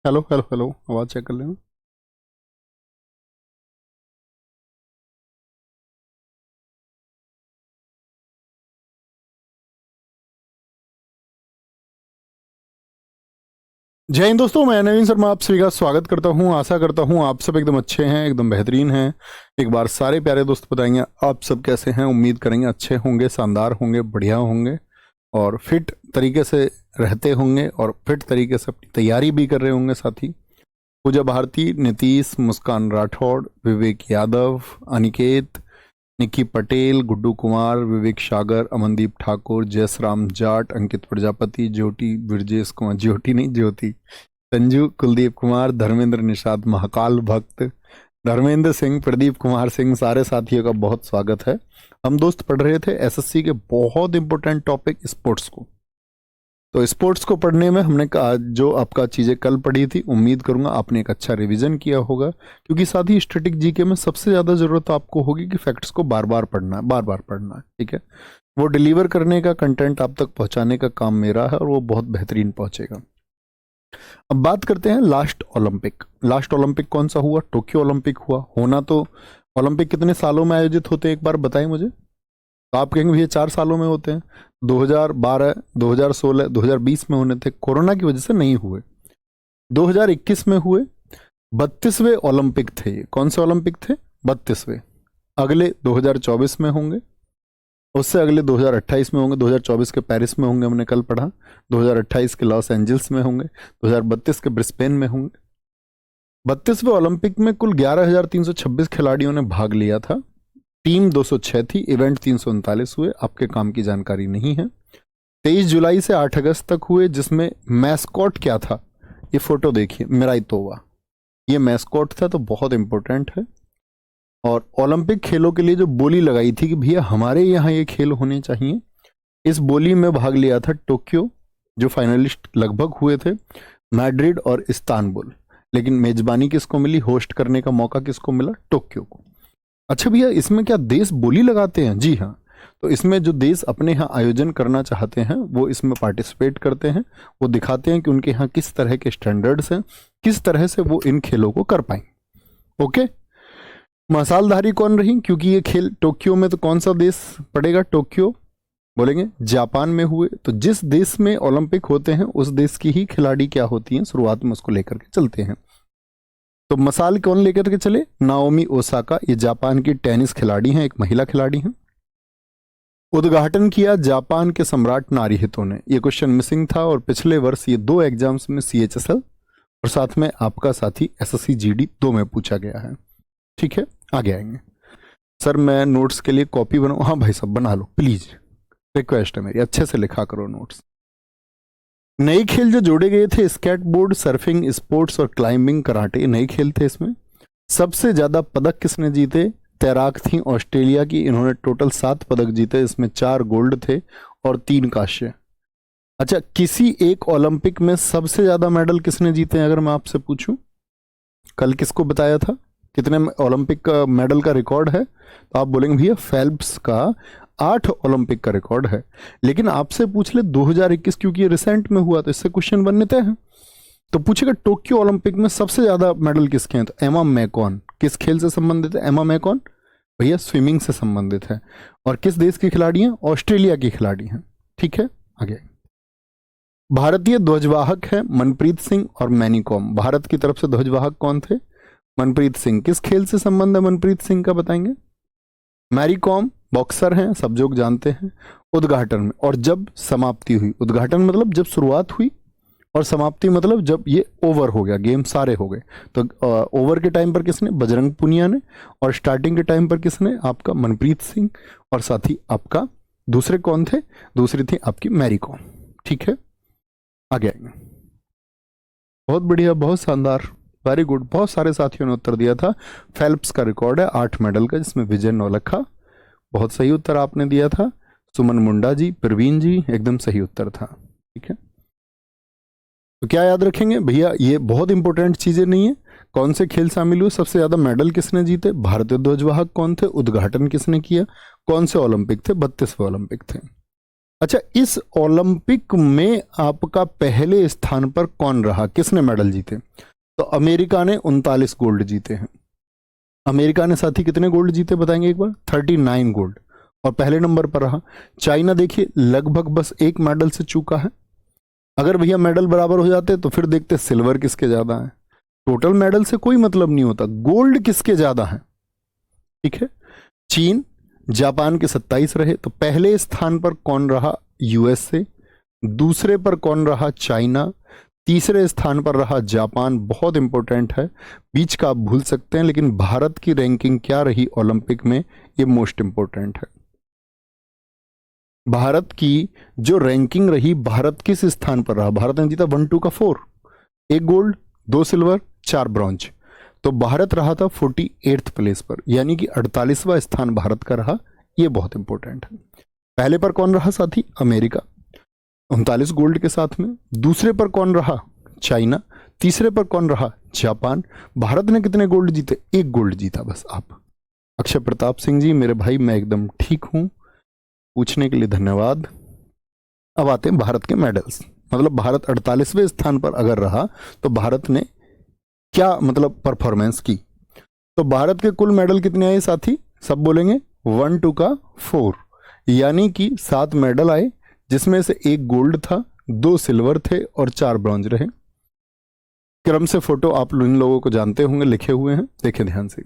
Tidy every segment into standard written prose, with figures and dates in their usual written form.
Hello hello hello, आवाज़ check कर लेना। जय हिंद दोस्तों, मैं नवीन शर्मा आप सभी का स्वागत करता हूं। आशा करता हूं आप सब एकदम अच्छे हैं, एकदम बेहतरीन हैं। एक बार सारे प्यारे दोस्त बताएंगे आप सब कैसे हैं। उम्मीद करेंगे अच्छे होंगे, शानदार होंगे, बढ़िया होंगे और फिट तरीके से रहते होंगे और फिट तरीके से अपनी तैयारी भी कर रहे होंगे। साथ ही पूजा भारती, नीतीश, मुस्कान राठौड़, विवेक यादव, अनिकेत, निक्की पटेल, गुड्डू कुमार, विवेक सागर, अमनदीप ठाकुर, जयसराम जाट, अंकित प्रजापति, ज्योति ब्रजेश कुमार, ज्योति नहीं ज्योति, संजू, कुलदीप कुमार, धर्मेंद्र निषाद, महाकाल भक्त, धर्मेंद्र सिंह, प्रदीप कुमार सिंह, सारे साथियों का बहुत स्वागत है। हम दोस्त पढ़ रहे थे एसएससी के बहुत इंपॉर्टेंट टॉपिक स्पोर्ट्स को। तो स्पोर्ट्स को पढ़ने में हमने कहा जो आपका चीज़ें कल पढ़ी थी, उम्मीद करूंगा आपने एक अच्छा रिवीजन किया होगा, क्योंकि साथ ही स्टैटिक जीके में सबसे ज़्यादा ज़रूरत आपको होगी कि फैक्ट्स को बार बार पढ़ना है, बार बार पढ़ना है। ठीक है, वो डिलीवर करने का, कंटेंट आप तक पहुंचाने का काम मेरा है और वो बहुत बेहतरीन पहुंचेगा। अब बात करते हैं लास्ट ओलंपिक। लास्ट ओलंपिक कौन सा हुआ? टोक्यो ओलंपिक हुआ। होना तो ओलंपिक कितने सालों में आयोजित होते हैं एक बार बताएं मुझे। तो आप कहेंगे भैया 4 सालों में होते हैं। 2012, 2016, 2020 में होने थे, कोरोना की वजह से नहीं हुए। 2021 में हुए। 32वें ओलंपिक थे ये। कौन से ओलंपिक थे? 32वें। अगले 2024 में होंगे, उससे अगले 2028 में होंगे। 2024 के पेरिस में होंगे, हमने कल पढ़ा। 2028 के लॉस एंजल्स में होंगे। 2032 के ब्रिस्बेन में होंगे। 32वें ओलंपिक में कुल 11,326 खिलाड़ियों ने भाग लिया था। टीम 206 थी, इवेंट 339 हुए। आपके काम की जानकारी नहीं है। 23 जुलाई से 8 अगस्त तक हुए, जिसमें मैस्कॉट क्या था? ये फोटो देखिए, मिराइतोवा, ये मैस्कॉट था, तो बहुत इंपॉर्टेंट है। और ओलंपिक खेलों के लिए जो बोली लगाई थी कि भैया हमारे यहाँ ये खेल होने चाहिए, इस बोली में भाग लिया था टोक्यो, जो फाइनलिस्ट लगभग हुए थे, मैड्रिड और इस्तांबुल। लेकिन मेजबानी किसको मिली? होस्ट करने का मौका किसको मिला? टोक्यो को। अच्छा भैया, इसमें क्या देश बोली लगाते हैं? जी हाँ। तो इसमें जो देश अपने यहाँ आयोजन करना चाहते हैं वो इसमें पार्टिसिपेट करते हैं। वो दिखाते हैं कि उनके यहाँ किस तरह के स्टैंडर्ड्स हैं, किस तरह से वो इन खेलों को कर पाएंगे। ओके, मसालधारी कौन रही? क्योंकि ये खेल टोक्यो में, तो कौन सा देश पड़ेगा? टोक्यो बोलेंगे जापान में हुए। तो जिस देश में ओलंपिक होते हैं उस देश की ही खिलाड़ी क्या होती हैं, शुरुआत में उसको लेकर के चलते हैं। तो मसाल कौन लेकर के चले? नाओमी ओसाका, ये जापान की टेनिस खिलाड़ी हैं, एक महिला खिलाड़ी हैं। उद्घाटन किया जापान के सम्राट नारुहितो ने। ये क्वेश्चन मिसिंग था और पिछले वर्ष ये 2 एग्जाम्स में सीएचएसएल और साथ में आपका साथी एसएससी जीडी 2 में पूछा गया है। ठीक है, आगे आएंगे। सर मैं नोट्स के लिए कॉपी बनाऊँ? हाँ भाई साहब बना लो प्लीज, रिक्वेस्ट है मेरी, अच्छे से लिखा करो नोट्स। नए खेल जो जोड़े गए थे, स्केटबोर्ड, सर्फिंग, स्पोर्ट्स और क्लाइंबिंग, कराटे, नए खेल थे इसमें। सबसे ज्यादा पदक किसने जीते? तैराक थी ऑस्ट्रेलिया की, इन्होंने टोटल 7 पदक जीते, इसमें 4 गोल्ड थे और 3 कांस्य। अच्छा, किसी एक ओलंपिक में सबसे ज्यादा मेडल किसने जीते हैं अगर मैं आपसे पूछूं? कल किसको बताया था कितने ओलंपिक का मेडल का रिकॉर्ड है? तो आप बोलेंगे भैया फेल्प्स का 8 ओलंपिक का रिकॉर्ड है। लेकिन आपसे पूछ ले 2021, क्योंकि ये रिसेंट में हुआ तो इससे क्वेश्चन बनने तय है। तो पूछेगा टोक्यो ओलंपिक में सबसे ज्यादा मेडल किसके हैं? तो एमा मैकॉन। किस खेल से संबंधित है एमा मैकॉन? भैया स्विमिंग से संबंधित है। और किस देश की खिलाड़ी हैं? ऑस्ट्रेलिया की खिलाड़ी हैं। ठीक है, आगे। भारतीय ध्वजवाहक है मनप्रीत सिंह और मैनी कॉम। भारत की तरफ से ध्वजवाहक कौन थे? मनप्रीत सिंह। किस खेल से संबंध है मनप्रीत सिंह का बताएंगे? मैरी कॉम बॉक्सर हैं, सब लोग जानते हैं। उद्घाटन में और जब समाप्ति हुई, उद्घाटन मतलब जब शुरुआत हुई और समाप्ति मतलब जब ये ओवर हो गया, गेम सारे हो गए। तो ओवर के टाइम पर किसने? बजरंग पुनिया ने। और स्टार्टिंग के टाइम पर किसने? आपका मनप्रीत सिंह। और साथ ही आपका दूसरे कौन थे? दूसरी थी आपकी मैरी कॉम। ठीक है, आगे आएंगे। बहुत बढ़िया, बहुत शानदार, वेरी गुड। बहुत सारे साथियों ने उत्तर दिया था। फेल्प्स का रिकॉर्ड है 8 मेडल का, जिसमें विजय नौलखा, बहुत सही उत्तर आपने दिया था। सुमन मुंडा जी, प्रवीण जी, एकदम सही उत्तर था। ठीक है, तो क्या याद रखेंगे भैया? ये बहुत इंपॉर्टेंट चीजें नहीं है। कौन से खेल शामिल हुए? सबसे ज्यादा मेडल किसने जीते? भारतीय ध्वजवाहक कौन थे? उद्घाटन किसने किया? कौन से ओलंपिक थे? 32वें ओलंपिक थे। अच्छा, इस ओलंपिक में आपका पहले स्थान पर कौन रहा, किसने मेडल जीते? तो अमेरिका ने 39 गोल्ड जीते हैं। अमेरिका ने साथी कितने गोल्ड जीते बताएंगे एक बार? 39 गोल्ड, और पहले नंबर पर रहा। चाइना देखिए लगभग बस एक मेडल से चूका है। अगर भैया मेडल बराबर हो जाते तो फिर देखते सिल्वर किसके ज्यादा है। टोटल मेडल से कोई मतलब नहीं होता, गोल्ड किसके ज्यादा है। ठीक है, चीन जापान के 27 रहे, तो पहले स्थान पर कौन रहा? यूएसए। दूसरे पर कौन रहा? चाइना। तीसरे स्थान पर रहा जापान, बहुत इंपॉर्टेंट है, बीच का आप भूल सकते हैं, लेकिन भारत की रैंकिंग क्या रही ओलंपिक में, ये मोस्ट इंपॉर्टेंट है। भारत की जो रैंकिंग रही, भारत किस स्थान पर रहा? भारत ने जीता 1 2 का 4, 1 गोल्ड 2 सिल्वर 4 ब्रॉन्ज, तो भारत रहा था 48th प्लेस पर, यानी कि 48वां स्थान भारत का रहा। ये बहुत इंपॉर्टेंट है। पहले पर कौन रहा साथी? अमेरिका 39 गोल्ड के साथ में। दूसरे पर कौन रहा? चाइना। तीसरे पर कौन रहा? जापान। भारत ने कितने गोल्ड जीते? 1 गोल्ड जीता बस। आप अक्षय प्रताप सिंह जी मेरे भाई, मैं एकदम ठीक हूं, पूछने के लिए धन्यवाद। अब आते हैं भारत के मेडल्स, मतलब भारत 48वें स्थान पर अगर रहा तो भारत ने क्या मतलब परफॉर्मेंस की। तो भारत के कुल मेडल कितने आए साथी? सब बोलेंगे 1 2 का 4, यानी कि 7 मेडल आए, जिसमें से 1 गोल्ड था, 2 सिल्वर थे और 4 ब्रॉन्ज रहे। क्रम से फोटो आप इन लोगों को जानते होंगे, लिखे हुए हैं, देखें ध्यान से।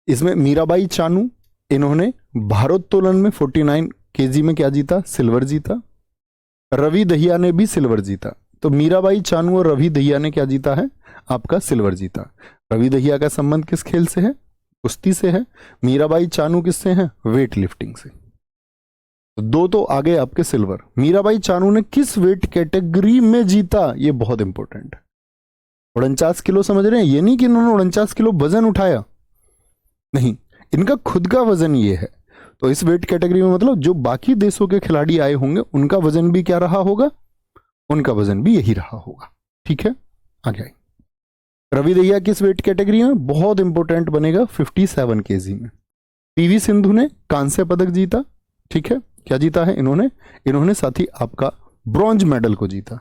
इसमें मीराबाई चानू, इन्होंने भारोत्तोलन में 49 केजी में क्या जीता? सिल्वर जीता। रवि दहिया ने भी सिल्वर जीता। तो मीराबाई चानू और रवि दहिया ने क्या जीता है? आपका सिल्वर जीता। रवि दहिया का संबंध किस खेल से है? कुश्ती से है। मीराबाई चानू किससे है? वेट लिफ्टिंग से। तो 2 तो आगे आपके सिल्वर। मीराबाई चानू ने किस वेट कैटेगरी में जीता? ये बहुत इंपॉर्टेंट है। 49 किलो, समझ रहे हैं? ये नहीं कि इन्होंने 49 किलो वजन उठाया, नहीं, इनका खुद का वजन ये है। तो इस वेट कैटेगरी में मतलब जो बाकी देशों के खिलाड़ी आए होंगे उनका वजन भी क्या रहा होगा? उनका वजन भी यही रहा होगा। ठीक है, आगे आइए। रवि दहिया किस वेट कैटेगरी में? बहुत इंपॉर्टेंट बनेगा, 57 केजी में। पीवी सिंधु ने कांस्य पदक जीता। ठीक है, क्या जीता है इन्होंने साथी आपका ब्रॉन्ज मेडल को जीता।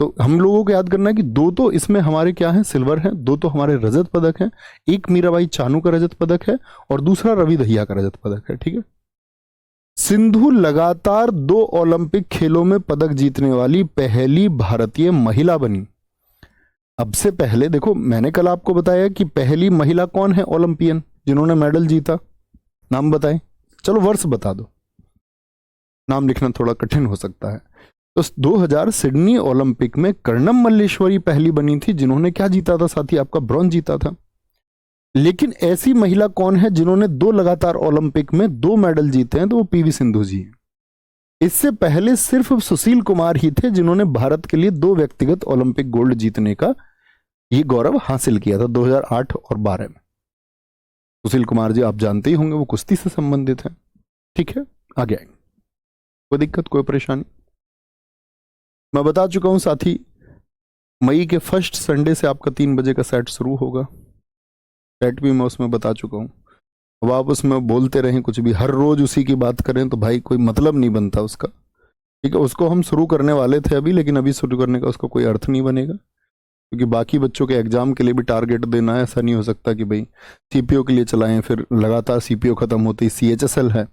तो हम लोगों को याद करना है कि 2 तो इसमें हमारे क्या है? सिल्वर है। 2 तो हमारे रजत पदक हैं, एक मीराबाई चानू का रजत पदक है और दूसरा रवि दहिया का रजत पदक है। ठीक है, सिंधु लगातार 2 ओलंपिक खेलों में पदक जीतने वाली पहली भारतीय महिला बनी। अब से पहले देखो, मैंने कल आपको बताया कि पहली महिला कौन है ओलंपियन जिन्होंने मेडल जीता, नाम बताएं। चलो वर्ष बता दो, नाम लिखना थोड़ा कठिन हो सकता है। तो 2000 सिडनी ओलंपिक में कर्णम मल्लेश्वरी पहली बनी थी जिन्होंने क्या जीता था साथी? आपका ब्रॉन्ज जीता था। लेकिन ऐसी महिला कौन है जिन्होंने 2 लगातार ओलंपिक में 2 मेडल जीते हैं? तो वो पीवी सिंधु जी हैं। इससे पहले सिर्फ सुशील कुमार ही थे जिन्होंने भारत के लिए 2 व्यक्तिगत ओलंपिक गोल्ड जीतने का ये गौरव हासिल किया था 2008 और 12 में। सुशील कुमार जी आप जानते ही होंगे, वो कुश्ती से संबंधित है। ठीक है, आगे आएंगे। कोई दिक्कत, कोई परेशानी? मैं बता चुका हूं साथी, मई के फर्स्ट संडे से आपका 3 बजे का सेट शुरू होगा। सेट भी मैं उसमें बता चुका हूं। अब आप उसमें बोलते रहें कुछ भी, हर रोज उसी की बात करें तो भाई कोई मतलब नहीं बनता उसका। ठीक है, उसको हम शुरू करने वाले थे अभी, लेकिन अभी शुरू करने का उसका कोई अर्थ नहीं बनेगा, क्योंकि बाकी बच्चों के एग्जाम के लिए भी टारगेट देना है। ऐसा नहीं हो सकता कि भाई सीपीओ के लिए चलाएं, फिर लगातार सीपीओ खत्म होते ही सीएचएसएल है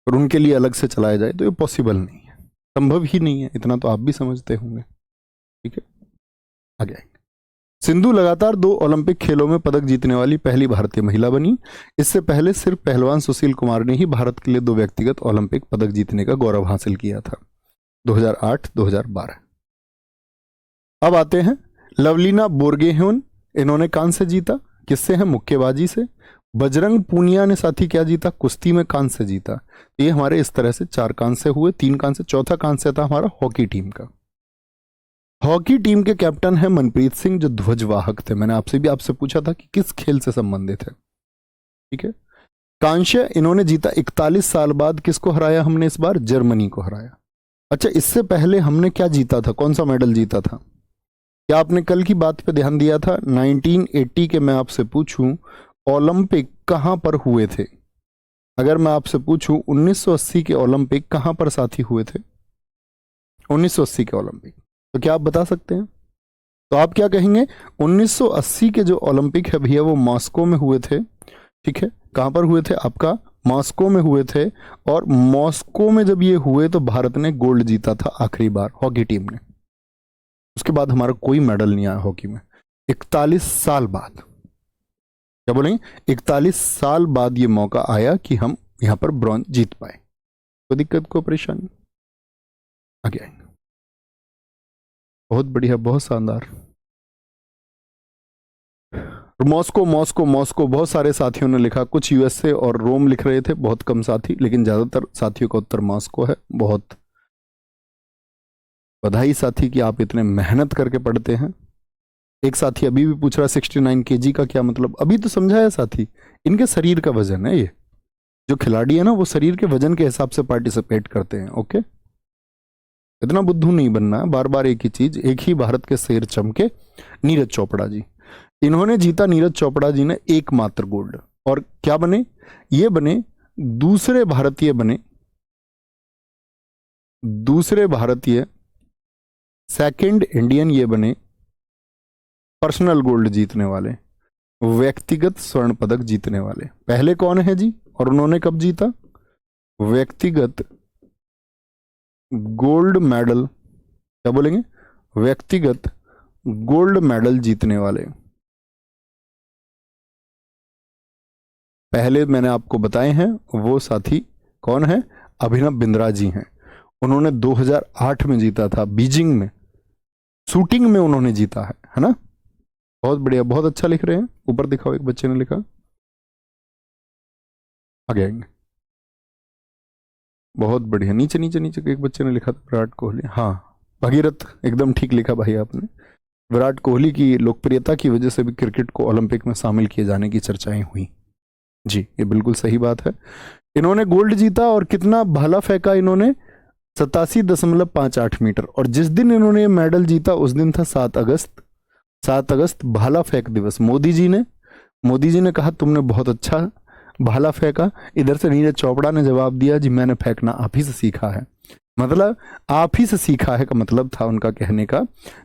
और उनके लिए अलग से चलाया जाए, तो ये पॉसिबल नहीं है, संभव ही नहीं है। इतना तो आप भी समझते होंगे। ठीक है, आगे आएंगे। सिंधु लगातार 2 ओलंपिक खेलों में पदक जीतने वाली पहली भारतीय महिला बनी। इससे पहले सिर्फ पहलवान सुशील कुमार ने ही भारत के लिए 2 व्यक्तिगत ओलंपिक पदक जीतने का गौरव हासिल किया था, 2008-2012। अब आते हैं लवलीना बोर्गोहेन, इन्होंने कांस्य जीता। किससे है? मुक्केबाजी से। बजरंग पूनिया ने साथी क्या जीता? कुश्ती में कांस्य जीता। तो ये हमारे इस तरह से 4 कांस्य हुए, 3 कांस्य। चौथा कांस्य था हमारा हॉकी टीम का। हॉकी टीम के कैप्टन है मनप्रीत सिंह, जो ध्वजवाहक थे। मैंने आपसे पूछा था कि किस खेल से संबंधित है। ठीक है, कांस्य इन्होंने जीता। 41 साल बाद किसको हराया हमने इस बार? जर्मनी को हराया। अच्छा, इससे पहले हमने क्या जीता था? कौन सा मेडल जीता था? क्या आपने कल की बात पे ध्यान दिया था? 1980 के मैं आपसे पूछूं ओलंपिक कहां पर हुए थे? अगर मैं आपसे पूछूं 1980 के ओलंपिक कहां पर साथी हुए थे, 1980 के ओलंपिक, तो क्या आप बता सकते हैं? तो आप क्या कहेंगे? 1980 के जो ओलंपिक है भैया वो मॉस्को में हुए थे। ठीक है, कहां पर हुए थे? आपका मॉस्को में हुए थे। और मॉस्को में जब ये हुए तो भारत ने गोल्ड जीता था आखिरी बार, हॉकी टीम ने। उसके बाद हमारा कोई मेडल नहीं आया हॉकी में, 41 साल बाद। क्या बोलेंगे? 41 साल बाद ये मौका आया कि हम यहां पर ब्रॉन्ज जीत पाए। कोई दिक्कत, कोई परेशानी? आगे आएंगे। बहुत बढ़िया, बहुत शानदार। मॉस्को मॉस्को मॉस्को, बहुत सारे साथियों ने लिखा, कुछ यूएसए और रोम लिख रहे थे, बहुत कम साथी, लेकिन ज्यादातर साथियों का उत्तर मॉस्को है। बहुत बधाई साथी कि आप इतने मेहनत करके पढ़ते हैं। एक साथी अभी भी पूछ रहा 69 केजी का क्या मतलब? अभी तो समझाया साथी, इनके शरीर का वजन है। ये जो खिलाड़ी है ना वो शरीर के वजन के हिसाब से पार्टिसिपेट करते हैं। ओके, इतना बुद्धू नहीं बनना है, बार बार एक ही चीज। एक ही भारत के शेर चमके, नीरज चोपड़ा जी, इन्होंने जीता। नीरज चोपड़ा जी ने एकमात्र गोल्ड। और क्या बने? ये बने दूसरे भारतीय सेकंड इंडियन, ये बने पर्सनल गोल्ड जीतने वाले, व्यक्तिगत स्वर्ण पदक जीतने वाले। पहले कौन है जी, और उन्होंने कब जीता? व्यक्तिगत गोल्ड मेडल, क्या बोलेंगे? व्यक्तिगत गोल्ड मेडल जीतने वाले पहले मैंने आपको बताए हैं। वो साथी कौन है? अभिनव बिंद्रा जी हैं। उन्होंने 2008 में जीता था, बीजिंग में, शूटिंग में उन्होंने जीता है ना? बहुत बढ़िया, बहुत अच्छा लिख रहे हैं। ऊपर दिखाओ, एक बच्चे ने लिखा, आगे आएंगे। बहुत बढ़िया, नीचे नीचे नीचे एक बच्चे ने लिखा था विराट कोहली। हाँ भगीरथ, एकदम ठीक लिखा भाई आपने। विराट कोहली की लोकप्रियता की वजह से भी क्रिकेट को ओलंपिक में शामिल किए जाने की चर्चाएं हुई जी, ये बिल्कुल सही बात है। इन्होंने गोल्ड जीता और कितना भाला फेंका इन्होंने? 87.58 मीटर। और जिस दिन इन्होंने मेडल जीता उस दिन था 7 अगस्त, भाला फेंक दिवस। मोदी जी ने कहा तुमने बहुत अच्छा भाला फेंका। इधर से नीरज चोपड़ा ने जवाब दिया, जी मैंने फेंकना आप ही से सीखा है। मतलब आप ही से सीखा है का मतलब था उनका कहने का।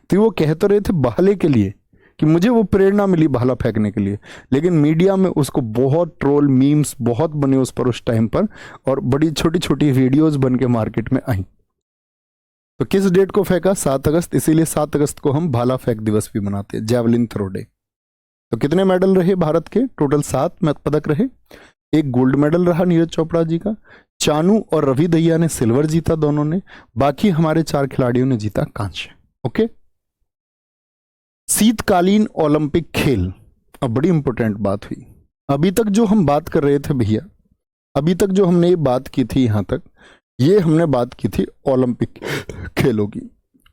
तो वो कह तो रहे थे भाले के लिए कि मुझे वो प्रेरणा मिली भाला फेंकने के लिए, लेकिन मीडिया में उसको बहुत ट्रोल, मीम्स बहुत बने उस पर उस टाइम पर, और बड़ी छोटी छोटी वीडियोस बन के मार्केट में आई। तो किस डेट को फेंका? 7 अगस्त। इसीलिए 7 अगस्त को हम भाला फेंक दिवस भी मनाते हैं, जैवलिन थ्रो डे। तो कितने मेडल रहे भारत के? टोटल 7 पदक रहे। एक गोल्ड मेडल रहा नीरज चोपड़ा जी का, चानू और रवि दहिया ने सिल्वर जीता दोनों ने, बाकी हमारे 4 खिलाड़ियों ने जीता कांस्य। ओके, शीतकालीन ओलंपिक खेल, अब बड़ी इंपॉर्टेंट बात हुई। अभी तक जो हम बात कर रहे थे भैया, अभी तक जो हमने ये बात की थी, यहां तक ये हमने बात की थी ओलंपिक खेलों की।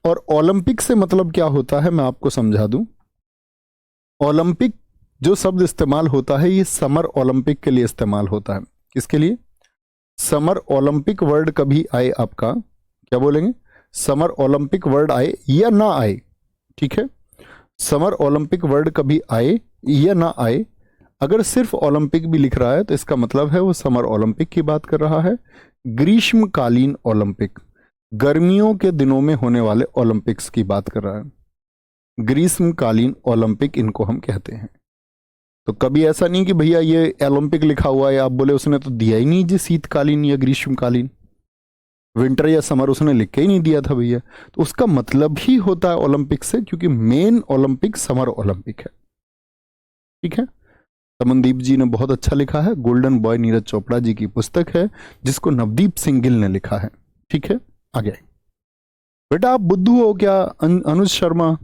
और ओलंपिक से मतलब क्या होता है मैं आपको समझा दूं। ओलंपिक जो शब्द इस्तेमाल होता है ये समर ओलंपिक के लिए इस्तेमाल होता है। किसके लिए? समर ओलंपिक वर्ड कभी आए आपका, क्या बोलेंगे? समर ओलंपिक वर्ड आए या ना आए, ठीक है, समर ओलंपिक वर्ड कभी आए या ना आए, अगर सिर्फ ओलंपिक भी लिख रहा है तो इसका मतलब है वो समर ओलंपिक की बात कर रहा है। ग्रीष्मकालीन ओलंपिक, गर्मियों के दिनों में होने वाले ओलंपिक्स की बात कर रहा है। ग्रीष्मकालीन ओलंपिक इनको हम कहते हैं। तो कभी ऐसा नहीं कि भैया ये ओलंपिक लिखा हुआ है, आप बोले उसने तो दिया ही नहीं जी शीतकालीन या ग्रीष्मकालीन, विंटर या समर उसने लिख के ही नहीं दिया था भैया। तो उसका मतलब ही होता है ओलंपिक से, क्योंकि मेन ओलंपिक समर ओलंपिक है। ठीक है, तमनदीप जी ने बहुत अच्छा लिखा है, गोल्डन बॉय नीरज चोपड़ा जी की पुस्तक है जिसको नवदीप सिंह गिल ने लिखा है। ठीक है, आगे बेटा आप बुद्धू हो क्या? अनुज शर्मा,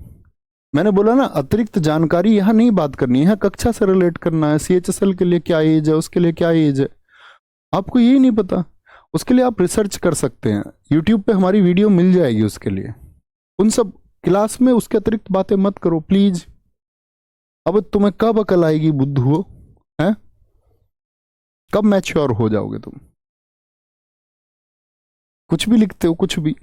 मैंने बोला ना अतिरिक्त जानकारी यहां नहीं बात करनी है, कक्षा से रिलेट करना है। CHSL के लिए क्या एज है, उसके लिए क्या एज है, आपको यही नहीं पता, उसके लिए आप रिसर्च कर सकते हैं, यूट्यूब पे हमारी वीडियो मिल जाएगी उसके लिए। उन सब क्लास में उसके अतिरिक्त बातें मत करो प्लीज। अब तुम्हें कब अकल आएगी बुद्धू हो, हैं? कब मैच्योर हो जाओगे तुम? कुछ भी लिखते हो, कुछ भी।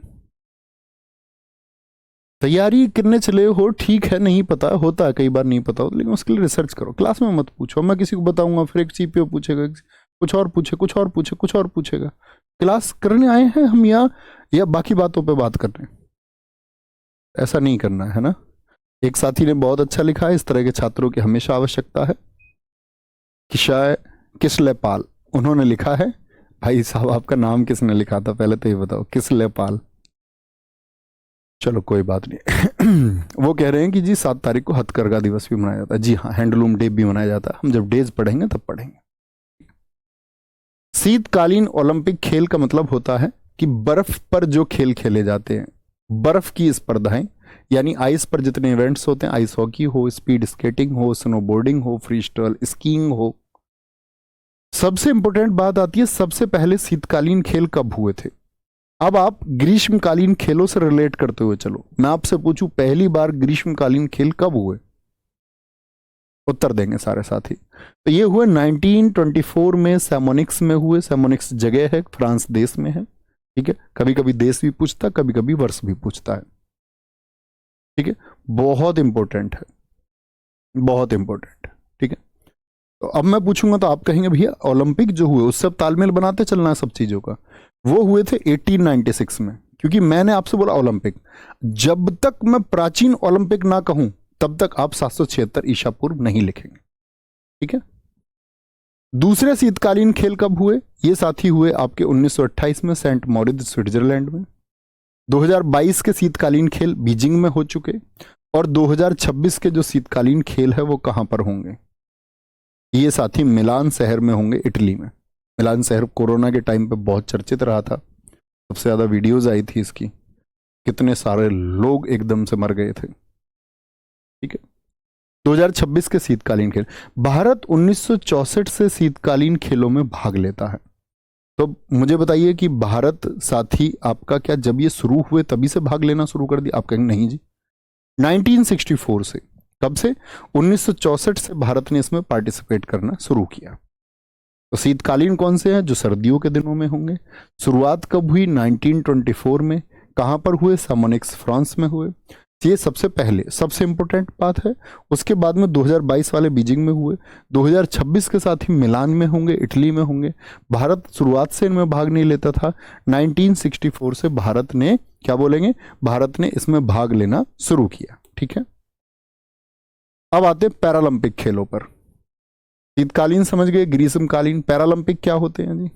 तैयारी करने चले हो, ठीक है, नहीं पता होता है, कई बार नहीं पता हो, लेकिन उसके लिए रिसर्च करो। क्लास में मत पूछो, मैं किसी को बताऊंगा फिर एक CPO पूछेगा कुछ और पूछे, कुछ और पूछे, कुछ और पूछेगा। क्लास करने आए हैं हम यहाँ या बाकी बातों पे बात कर रहे हैं? ऐसा नहीं करना है ना। एक साथी ने बहुत अच्छा लिखा है, इस तरह के छात्रों की हमेशा आवश्यकता है। किशाय किसलेपाल, उन्होंने लिखा है, भाई साहब आपका नाम किसने लिखा था पहले तो ये बताओ, किसलेपाल। चलो कोई बात नहीं। वो कह रहे हैं कि जी 7 तारीख को हथकरघा दिवस भी मनाया जाता है। जी हाँ, हैंडलूम डे भी मनाया जाता है, हम जब डेज पढ़ेंगे तब पढ़ेंगे। शीतकालीन ओलंपिक खेल का मतलब होता है कि बर्फ पर जो खेल खेले जाते हैं, बर्फ की स्पर्धाएं, यानी आइस पर जितने इवेंट्स होते हैं, आइस हॉकी हो, स्पीड स्केटिंग हो, स्नोबोर्डिंग हो, फ्री स्टाइल स्कीइंग हो। सबसे इंपॉर्टेंट बात आती है, सबसे पहले शीतकालीन खेल कब हुए थे। अब आप ग्रीष्मकालीन खेलों से रिलेट करते हुए चलो, मैं आपसे पूछूं पहली बार ग्रीष्मकालीन खेल कब हुए? उत्तर देंगे सारे साथी। तो ये हुए 1924 में सैमोनिक्स में हुए। सैमोनिक्स जगह है, फ्रांस देश में है। ठीक है, कभी कभी देश भी पूछता, कभी कभी वर्ष भी पूछता है। ठीक है, बहुत इंपॉर्टेंट है, बहुत इंपॉर्टेंट। ठीक है, तो अब मैं पूछूंगा तो आप कहेंगे भैया ओलंपिक जो हुए उससे अब तालमेल बनाते चलना है सब चीजों का। वो हुए थे 1896 में, क्योंकि मैंने आपसे बोला ओलंपिक, जब तक मैं प्राचीन ओलंपिक ना कहूं तब तक आप 776 ईसा पूर्व नहीं लिखेंगे। ठीक है, दूसरे शीतकालीन खेल कब हुए? ये साथी हुए आपके 1928 में सेंट मॉरिस स्विट्जरलैंड में। 2022 के शीतकालीन खेल बीजिंग में हो चुके, और 2026 के जो शीतकालीन खेल है वो कहां पर होंगे? ये साथी मिलान शहर में होंगे, इटली में। मिलान शहर कोरोना के टाइम पे बहुत चर्चित रहा था, सबसे ज्यादा वीडियोज आई थी इसकी, कितने सारे लोग एकदम से मर गए थे। ठीक है, 2026 के शीतकालीन खेल, भारत 1964 से शीतकालीन खेलों में भाग लेता है। तो मुझे बताइए कि भारत साथी आपका क्या जब ये शुरू हुए तभी से भाग लेना शुरू कर दिया? आप कहेंगे नहीं जी, 1964 से। कब से? 1964 से भारत ने इसमें पार्टिसिपेट करना शुरू किया। तो शीतकालीन कौन से हैं? जो सर्दियों के दिनों में होंगे। शुरुआत कब हुई? 1924 में। कहां पर हुए? सैमोनिक्स फ्रांस में हुए। ये सबसे पहले, सबसे इंपॉर्टेंट बात है। उसके बाद में 2022 वाले बीजिंग में हुए। 2026 के साथ ही मिलान में होंगे, इटली में होंगे। भारत शुरुआत से इनमें भाग नहीं लेता था, 1964 से भारत ने, क्या बोलेंगे, भारत ने इसमें भाग लेना शुरू किया। ठीक है, अब आते हैं पैरालंपिक खेलों पर। शीतकालीन समझ गए, ग्रीष्मकालीन। पैरालंपिक क्या होते हैं जी?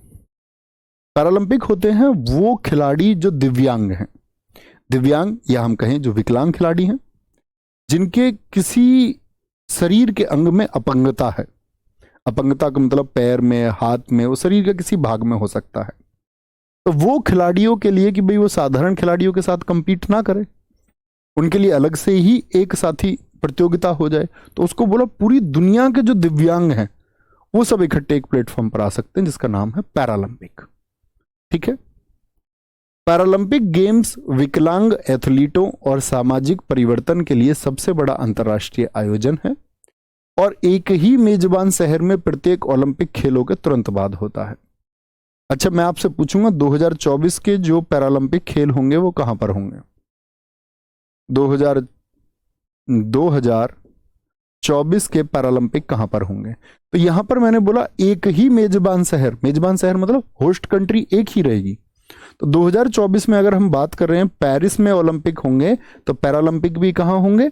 पैरालंपिक होते हैं वो खिलाड़ी जो दिव्यांग हैं, दिव्यांग या हम कहें जो विकलांग खिलाड़ी हैं, जिनके किसी शरीर के अंग में अपंगता है। अपंगता का मतलब पैर में, हाथ में, वो शरीर के किसी भाग में हो सकता है। तो वो खिलाड़ियों के लिए कि भाई वो साधारण खिलाड़ियों के साथ कंपीट ना करे, उनके लिए अलग से ही एक साथी प्रतियोगिता हो जाए। तो उसको बोला पूरी दुनिया के जो दिव्यांग हैं वो सब इकट्ठे एक प्लेटफॉर्म पर आ सकते हैं, जिसका नाम है पैरालंपिक। ठीक है, पैरालंपिक गेम्स विकलांग एथलीटों और सामाजिक परिवर्तन के लिए सबसे बड़ा अंतर्राष्ट्रीय आयोजन है, और एक ही मेजबान शहर में प्रत्येक ओलंपिक खेलों के तुरंत बाद होता है। अच्छा, मैं आपसे पूछूंगा 2024 के जो पैरालंपिक खेल होंगे वो कहां पर होंगे? 2024 के पैरालंपिक कहां पर होंगे? तो यहां पर मैंने बोला एक ही मेजबान शहर, मेजबान शहर मतलब होस्ट कंट्री एक ही रहेगी। तो 2024 में अगर हम बात कर रहे हैं पेरिस में ओलंपिक होंगे, तो पैरालंपिक भी कहां होंगे?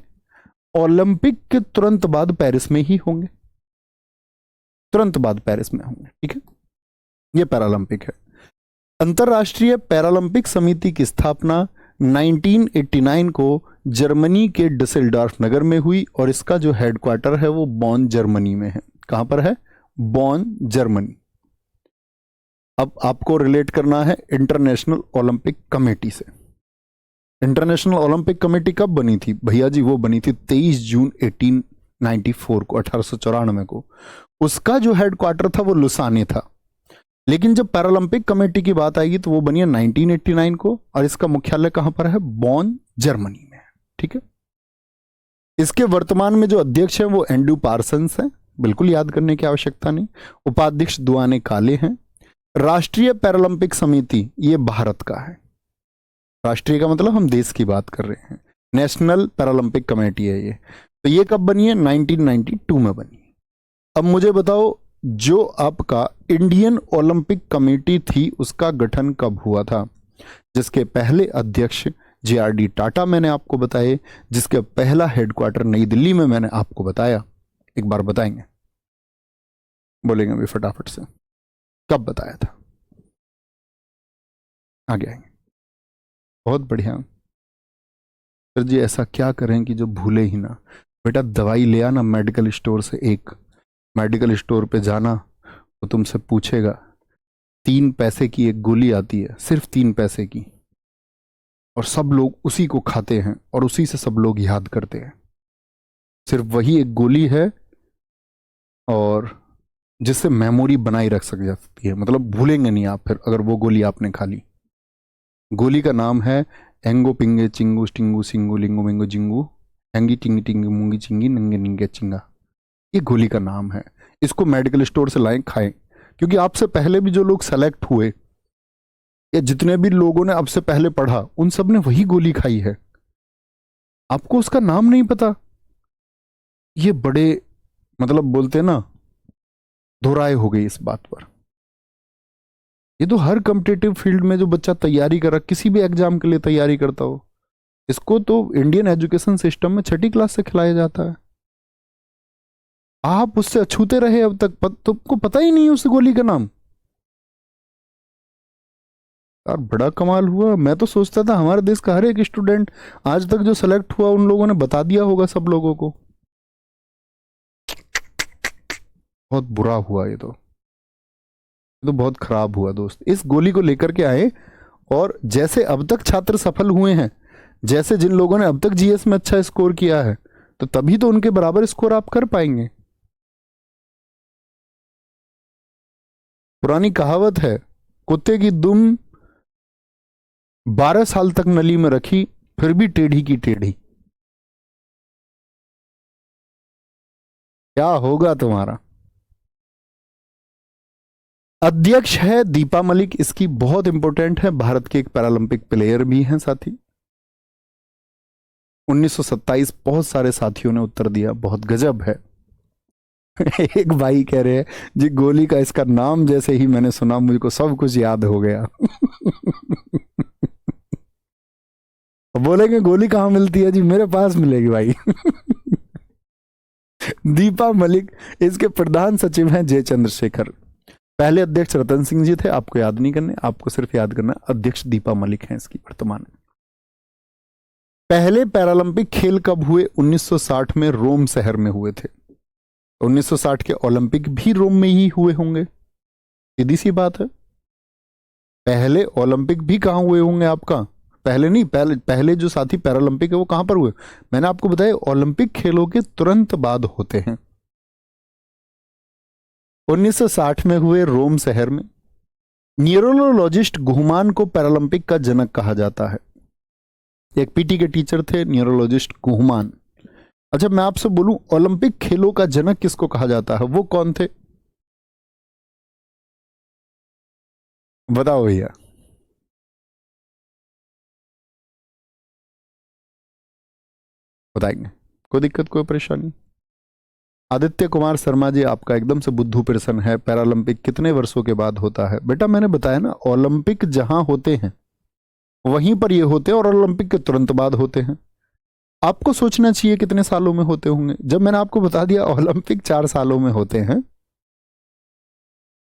ओलंपिक के तुरंत बाद पेरिस में ही होंगे, तुरंत बाद पेरिस में होंगे। ठीक है, यह पैरालंपिक है। अंतरराष्ट्रीय पैरालंपिक समिति की स्थापना 1989 को जर्मनी के डसेल्डॉर्फ नगर में हुई, और इसका जो हेडक्वार्टर है वो बॉन जर्मनी में है। कहां पर है? बॉन जर्मनी। अब आपको रिलेट करना है इंटरनेशनल ओलंपिक कमेटी से। इंटरनेशनल ओलंपिक कमेटी कब बनी थी भैया जी? वो बनी थी 23 जून 1894 को, 1894 को। उसका जो हेडक्वार्टर था वो लुसाने था। लेकिन जब पैरालंपिक कमेटी की बात आएगी तो वो बनी है 1989 को, और इसका मुख्यालय कहां पर है? बॉन जर्मनी में। ठीक है, इसके वर्तमान में जो अध्यक्ष हैं वो एंड्रू पार्सन्स हैं, बिल्कुल याद करने की आवश्यकता नहीं। उपाध्यक्ष दुआने काले हैं। राष्ट्रीय पैरालंपिक समिति ये भारत का है। राष्ट्रीय का मतलब हम देश की बात कर रहे हैं। नेशनल पैरालंपिक कमेटी है ये। तो ये कब बनी है? 1992 में बनी है। अब मुझे बताओ जो आपका इंडियन ओलंपिक कमेटी थी उसका गठन कब हुआ था, जिसके पहले अध्यक्ष JRD टाटा मैंने आपको बताए, जिसका पहला हेडक्वार्टर नई दिल्ली में मैंने आपको बताया। एक बार बताएंगे, बोलेंगे अभी फटाफट से, कब बताया था? आगे आएंगे। बहुत बढ़िया सर जी, ऐसा क्या करें कि जो भूले ही ना। बेटा दवाई ले आना मेडिकल स्टोर से, एक मेडिकल स्टोर पे जाना तो तुमसे पूछेगा 3 पैसे की एक गोली आती है, सिर्फ 3 पैसे की, और सब लोग उसी को खाते हैं और उसी से सब लोग याद करते हैं। सिर्फ वही एक गोली है और जिससे मेमोरी बनाई रख सकती है, मतलब भूलेंगे नहीं आप फिर अगर वो गोली आपने खा ली। गोली का नाम है एंगो पिंगे चिंगू स्टिंगू सिंगू लिंगू मिंगू जिंगू एंगी टिंगी टिंगी मुंगी चिंगी नंगे निंगे चिंगा। ये गोली का नाम है। इसको मेडिकल स्टोर से लाएं, खाएं, क्योंकि आपसे पहले भी जो लोग सेलेक्ट हुए या जितने भी लोगों ने आपसे पहले पढ़ा उन सब ने वही गोली खाई है। आपको उसका नाम नहीं पता, ये बड़े मतलब बोलते हैं ना दोहराए हो गई इस बात पर। ये तो हर कॉम्पिटिटिव फील्ड में जो बच्चा तैयारी कर रहा, किसी भी एग्जाम के लिए तैयारी करता हो, इसको तो इंडियन एजुकेशन सिस्टम में 6ठी क्लास से खिलाया जाता है। आप उससे अछूते रहे अब तक, तुमको पता ही नहीं है उस गोली का नाम। यार बड़ा कमाल हुआ। मैं तो सोचता था हमारे देश का हर एक स्टूडेंट आज तक जो सेलेक्ट हुआ उन लोगों ने बता दिया होगा सब लोगों को। बहुत बुरा हुआ ये तो बहुत खराब हुआ दोस्त। इस गोली को लेकर के आए, और जैसे अब तक छात्र सफल हुए हैं, जैसे जिन लोगों ने अब तक जीएस में अच्छा स्कोर किया है, तो तभी तो उनके बराबर स्कोर आप कर पाएंगे। पुरानी कहावत है, कुत्ते की दुम 12 साल तक नली में रखी फिर भी टेढ़ी की टेढ़ी। क्या होगा तुम्हारा? अध्यक्ष है दीपा मलिक, इसकी बहुत इंपॉर्टेंट है, भारत के एक पैरालंपिक प्लेयर भी हैं साथी। 1927 बहुत सारे साथियों ने उत्तर दिया, बहुत गजब है। एक भाई कह रहे हैं जी गोली का इसका नाम जैसे ही मैंने सुना मुझको सब कुछ याद हो गया। बोलेंगे गोली कहां मिलती है जी? मेरे पास मिलेगी भाई। दीपा मलिक, इसके प्रधान सचिव हैं जे चंद्रशेखर। पहले अध्यक्ष रतन सिंह जी थे, आपको याद नहीं करने, आपको सिर्फ याद करना अध्यक्ष दीपा मलिक हैं इसकी वर्तमान में। पहले पैरालंपिक खेल कब हुए? 1960 में रोम शहर में हुए थे। 1960 के ओलंपिक भी रोम में ही हुए होंगे, सीधी सी बात है। पहले ओलंपिक भी कहां हुए होंगे आपका? पहले नहीं, पहले जो साथी पैरालंपिक है वो कहां पर हुए? मैंने आपको बताया ओलंपिक खेलों के तुरंत बाद होते हैं। 1960 में हुए रोम शहर में। न्यूरोलॉजिस्ट गुहमान को पैरालंपिक का जनक कहा जाता है। एक पीटी के टीचर थे न्यूरोलॉजिस्ट गुहमान। अच्छा मैं आपसे बोलूं ओलंपिक खेलों का जनक किसको कहा जाता है, वो कौन थे? बताओ भैया। बताएंगे, कोई दिक्कत कोई परेशानी? आदित्य कुमार शर्मा जी, आपका एकदम से बुद्धू प्रश्न है, पैरालंपिक कितने वर्षों के बाद होता है? बेटा मैंने बताया ना, ओलंपिक जहां होते हैं वहीं पर ये होते हैं और ओलंपिक के तुरंत बाद होते हैं। आपको सोचना चाहिए कितने सालों में होते होंगे, जब मैंने आपको बता दिया ओलंपिक 4 सालों में होते हैं।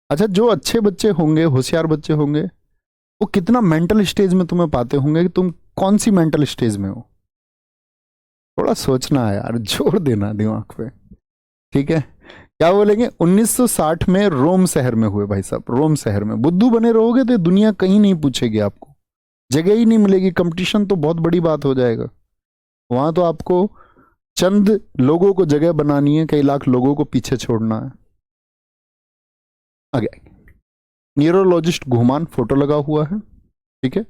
अच्छा जो अच्छे बच्चे होंगे, होशियार बच्चे होंगे, वो कितना मेंटल स्टेज में तुम्हें पाते होंगे कि तुम कौन सी मेंटल स्टेज में हो। थोड़ा सोचना है यार, जोर देना दिमाग पे, ठीक है? क्या बोलेंगे? 1960 में रोम शहर में हुए भाई साहब, रोम शहर में। बुद्धू बने रहोगे तो दुनिया कहीं नहीं पूछेगी, आपको जगह ही नहीं मिलेगी, कंपटीशन तो बहुत बड़ी बात हो जाएगा। वहां तो आपको चंद लोगों को जगह बनानी है, कई लाख लोगों को पीछे छोड़ना है। आगे न्यूरोलॉजिस्ट घुमान, फोटो लगा हुआ है, ठीक है?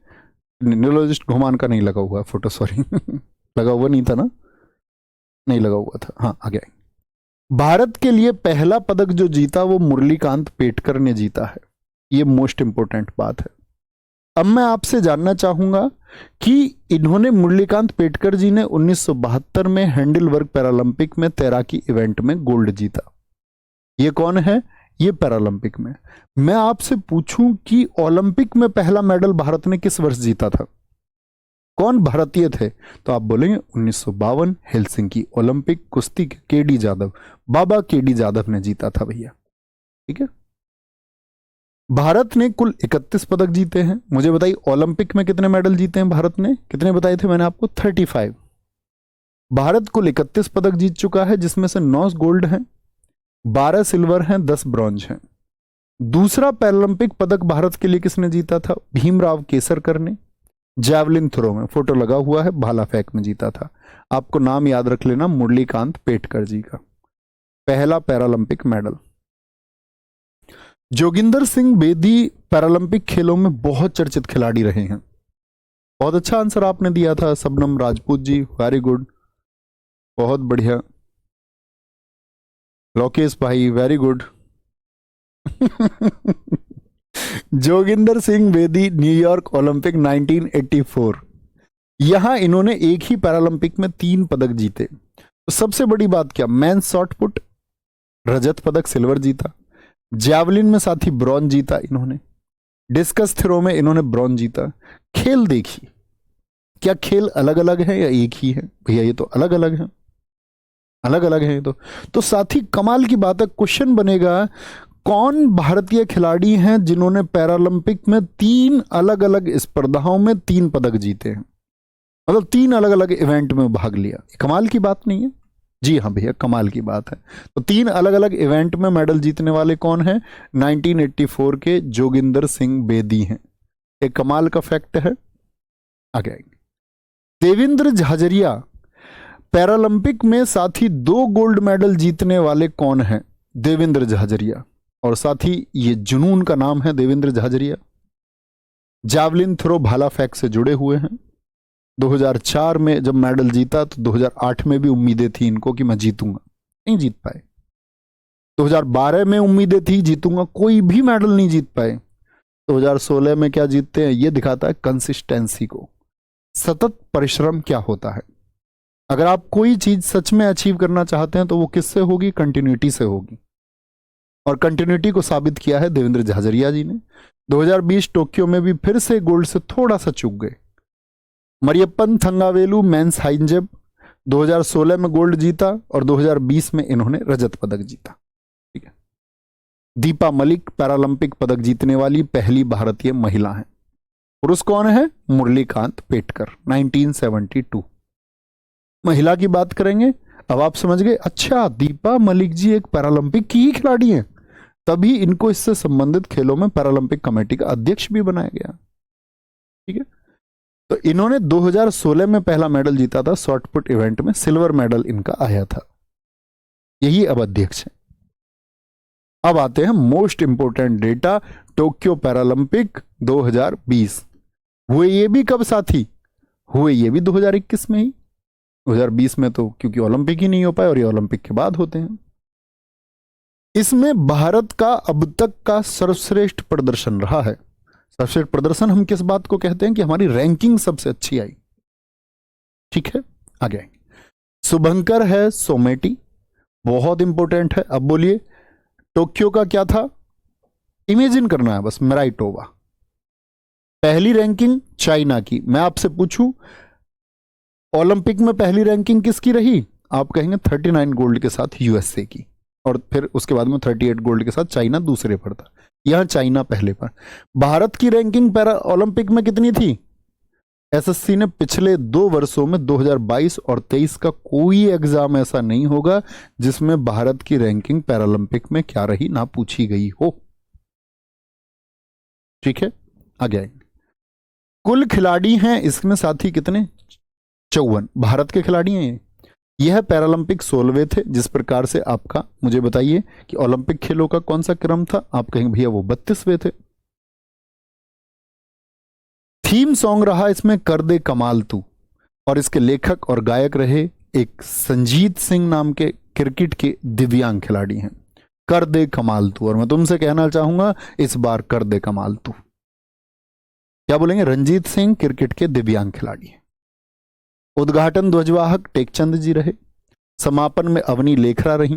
न्यूरोलॉजिस्ट घुमान का नहीं लगा हुआ है फोटो, सॉरी। लगा हुआ नहीं था ना, नहीं लगा हुआ था। हाँ आगे। भारत के लिए पहला पदक जो जीता वो मुरलीकांत पेटकर ने जीता है, ये मोस्ट इंपोर्टेंट बात है। अब मैं आपसे जानना चाहूंगा कि इन्होंने, मुरलीकांत पेटकर जी ने 1972 में हैंडलबर्ग पैरालंपिक में तैराकी इवेंट में गोल्ड जीता। ये कौन है? ये पैरालंपिक में। मैं आपसे पूछूं कि ओलंपिक में पहला मेडल भारत ने किस वर्ष जीता था, कौन भारतीय थे, तो आप बोलेंगे 1952 हेलसिंकी ओलंपिक, कुश्ती के केडी जादव, बाबा केडी जादव ने जीता था भैया। ठीक है, भारत ने कुल 31 पदक जीते हैं। मुझे बताइए ओलंपिक में कितने मेडल जीते हैं भारत ने, कितने बताए थे मैंने आपको, 35। भारत कुल 31 पदक जीत चुका है, जिसमें से 9 गोल्ड हैं, 12 सिल्वर हैं, 10 ब्रॉन्ज हैं। दूसरा पैरालंपिक पदक भारत के लिए किसने जीता था, भीमराव केसरकर ने। जैवलिन थ्रो में फोटो लगा हुआ है, भाला फेंक में जीता था। आपको नाम याद रख लेना, मुरलीकांत पेटकर जी का, पहला Paralympic medal. Joginder Singh Bedi Paralympic खेलों में बहुत चर्चित खिलाड़ी रहे हैं। बहुत अच्छा आंसर आपने दिया था सबनम राजपूत जी, वेरी गुड, बहुत बढ़िया। लोकेश भाई very good. Joginder Singh Bedi, New York Olympic 1984, यहां इन्होंने एक ही पैरालंपिक में 3 पदक जीते। तो सबसे बड़ी बात क्या, मेंस शॉट पुट रजत पदक सिल्वर जीता, जैवलिन में साथी ब्रॉन्ज जीता इन्होंने, डिस्कस थ्रो में इन्होंने ब्रॉन्ज जीता। खेल देखिए, क्या खेल अलग अलग है या एक ही है, भैया ये तो अलग अलग है, अलग अलग है ये तो साथी कमाल की बात है। क्वेश्चन बनेगा कौन भारतीय खिलाड़ी हैं जिन्होंने पैरालंपिक में 3 अलग अलग स्पर्धाओं में 3 पदक जीते हैं, मतलब 3 अलग अलग इवेंट में भाग लिया। कमाल की बात नहीं है, जी हाँ भैया कमाल की बात है। तो 3 अलग अलग इवेंट में मेडल जीतने वाले कौन हैं, 1984 के जोगिंदर सिंह बेदी हैं। एक कमाल का फैक्ट है। आगे आएंगे, देवेंद्र झाझरिया पैरालंपिक में साथी 2 गोल्ड मेडल जीतने वाले कौन हैं, देवेंद्र झाझरिया। और साथी ये जुनून का नाम है देवेंद्र झाझरिया। जावलिन थ्रो भाला फेंक से जुड़े हुए हैं। 2004 में जब मेडल जीता तो 2008 में भी उम्मीदें थी इनको कि मैं जीतूंगा, नहीं जीत पाए। 2012 में उम्मीदें थी जीतूंगा, कोई भी मेडल नहीं जीत पाए। 2016 में क्या जीतते हैं, ये दिखाता है कंसिस्टेंसी को, सतत परिश्रम क्या होता है। अगर आप कोई चीज सच में अचीव करना चाहते हैं तो वो किससे होगी, कंटिन्यूटी से होगी। और कंटिन्यूटी को साबित किया है देवेंद्र झाझरिया जी ने। 2020 टोक्यो में भी फिर से गोल्ड से थोड़ा सा चूक गए। Mariyappan Thangavelu mains high jump 2016 में गोल्ड जीता और 2020 में इन्होंने रजत पदक जीता। ठीक है, दीपा मलिक पैरालंपिक पदक जीतने वाली पहली भारतीय महिला हैं। पुरुष कौन है, मुरलीकांत पेटकर 1972। महिला की बात करेंगे, अब आप समझ गए, अच्छा दीपा मलिक जी एक पैरालंपिक की ही खिलाड़ी हैं, तभी इनको इससे संबंधित खेलों में पैरालंपिक कमेटी का अध्यक्ष भी बनाया गया। ठीक है, तो इन्होंने 2016 में पहला मेडल जीता था शॉर्ट पुट इवेंट में, सिल्वर मेडल इनका आया था, यही अब अध्यक्ष है। अब आते हैं most important data, Tokyo Paralympic 2020 हुए ये भी कब साथी, हुए ये भी 2021 में ही। 2020 में तो क्योंकि ओलंपिक ही नहीं हो पाए और ये ओलंपिक के बाद होते हैं। इसमें भारत का अब तक का सर्वश्रेष्ठ प्रदर्शन रहा है। सर्वश्रेष्ठ प्रदर्शन हम किस बात को कहते हैं कि हमारी रैंकिंग सबसे अच्छी आई। ठीक है, आगे शुभंकर है सोमेटी, बहुत इंपॉर्टेंट है। अब बोलिए टोक्यो का क्या था, इमेजिन करना है बस, मेराइटोवा। पहली रैंकिंग चाइना की। मैं आपसे पूछूं ओलंपिक में पहली रैंकिंग किसकी रही, आप कहेंगे 39 गोल्ड के साथ यूएसए की, और फिर उसके बाद में 38 गोल्ड के साथ चाइना दूसरे पर था। यहां चाइना पहले पर। भारत की रैंकिंग पैरा ओलंपिक में कितनी थी, एसएससी ने पिछले 2 वर्षों में 2022 और 23 का कोई एग्जाम ऐसा नहीं होगा जिसमें भारत की रैंकिंग पैरालंपिक में क्या रही ना पूछी गई हो। ठीक है, आगे आएंगे। कुल खिलाड़ी हैं इसमें साथी कितने, 54 भारत के खिलाड़ी हैं। यह पैरालंपिक 16वें थे। जिस प्रकार से आपका, मुझे बताइए कि ओलंपिक खेलों का कौन सा क्रम था, आप कहेंगे भैया वो 32वें थे। थीम सॉन्ग रहा इसमें कर दे कमाल तू, और इसके लेखक और गायक रहे एक संजीत सिंह नाम के क्रिकेट के दिव्यांग खिलाड़ी हैं। कर दे कमाल तू, और मैं तुमसे कहना चाहूंगा इस बार कर दे कमाल तू। क्या बोलेंगे, रंजीत सिंह क्रिकेट के दिव्यांग खिलाड़ी हैं। उद्घाटन ध्वजवाहक टेकचंद जी रहे। समापन में अवनी लेखरा रही।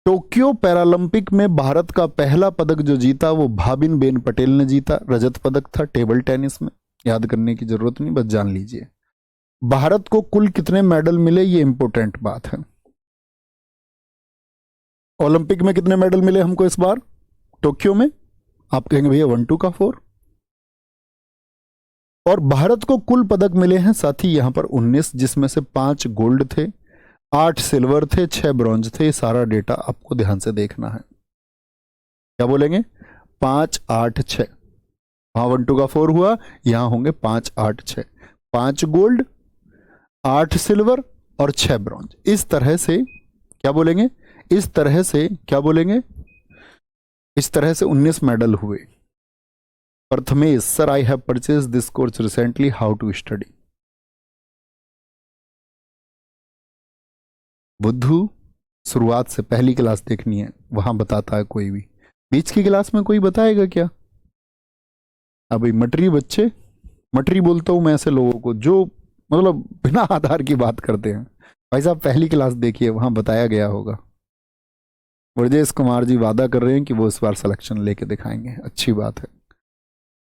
टोक्यो पैरालंपिक में भारत का पहला पदक जो जीता वो भाबिन बेन पटेल ने जीता, रजत पदक था टेबल टेनिस में। याद करने की जरूरत नहीं, बस जान लीजिए। भारत को कुल कितने मेडल मिले, ये इंपॉर्टेंट बात है। ओलंपिक में कितने मेडल मिले हमको इस बार टोक्यो में? आप कहेंगे भैया 1 2 का 4। और भारत को कुल पदक मिले हैं साथी यहां पर 19, जिसमें से 5 गोल्ड थे, 8 सिल्वर थे, 6 ब्रॉन्ज थे। सारा डेटा आपको ध्यान से देखना है। क्या बोलेंगे? 5 8 6। वहां 1 2 का 4 हुआ, यहां होंगे 5 8 6। 5 गोल्ड, 8 सिल्वर और 6 ब्रॉन्ज। इस तरह से क्या बोलेंगे? इस तरह से क्या बोलेंगे? इस तरह से 19 मेडल हुए। Prathamesh sir, I have purchase this course recently, how to study. बुद्धू, शुरुआत से पहली क्लास देखनी है, वहां बताता है कोई भी। बीच की क्लास में कोई बताएगा क्या? अभी मटरी बच्चे, मटरी बोलता हूं मैं ऐसे लोगों को जो मतलब बिना आधार की बात करते हैं। भाई साहब पहली क्लास देखिए, वहां बताया गया होगा। ब्रजेश कुमार जी वादा कर रहे हैं कि वो इस बार सिलेक्शन लेके दिखाएंगे, अच्छी बात है।